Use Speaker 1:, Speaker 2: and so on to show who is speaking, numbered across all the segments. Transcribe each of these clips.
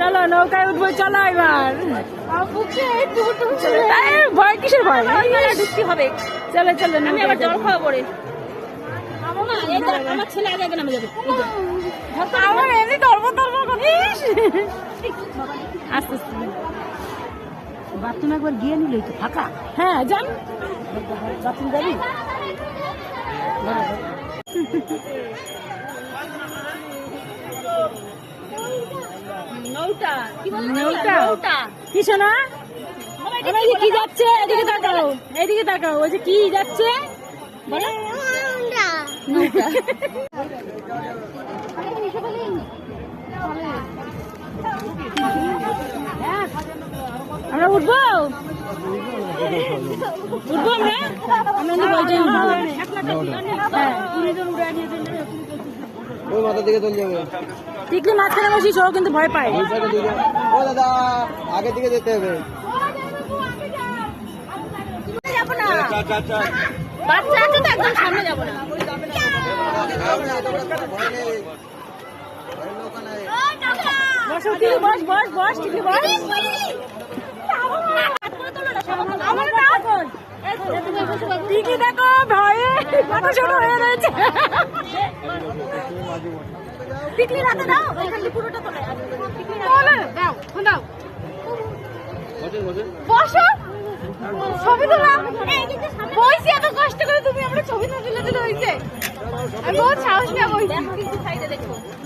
Speaker 1: চলো নৌকায় উঠবো, চলো এবার। ভয় কিসের ভয়?
Speaker 2: ঢুকতে হবে।
Speaker 1: চলো চলো,
Speaker 2: আমি আবার জল খাওয়া পড়ে। আমার ছেলে আগে আগে নামে যাবে।
Speaker 1: আমার এমনি ধর্ম করিস। আস্তে আস্তে
Speaker 2: বাথরুম একবার গিয়ে নিলেই তো ফাঁকা।
Speaker 1: হ্যাঁ যান,
Speaker 2: বাথরুম যাবি? নৌটা
Speaker 1: নৌটা কিছু না। কি যাচ্ছে? এদিকে তাকাও, এদিকে তাকাও। ওই যে কি যাচ্ছে? নৌকা। আমরা উঠবো, উঠবো আমরা।
Speaker 3: ওই মাথা দিকে চলে যাবে।
Speaker 1: টিকলি মাঝখানে বসিস, ও কিন্তু ভয় পায়।
Speaker 3: ও দাদা আগে দিকে যেতে হবে।
Speaker 2: বাচ্চা আছে তো একদম সামনে যাবো না।
Speaker 1: বস টিকলি, বস বস বস টিকলি বস। টিকলি দেখো ভয়ে মাথা ছোট হয়ে রয়েছে।
Speaker 2: টিকলি রাতে দাও, এখানে পুরোটা তোলে। দাও দাও, বসো, ছবি তুললাম। বইছি এত কষ্ট করে, তুমি আমরা ছবি না তুলে দিলে হয়েছে। আমি বহুত সাহস নিয়ে বইছি।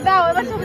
Speaker 2: দাও এবার ছবি।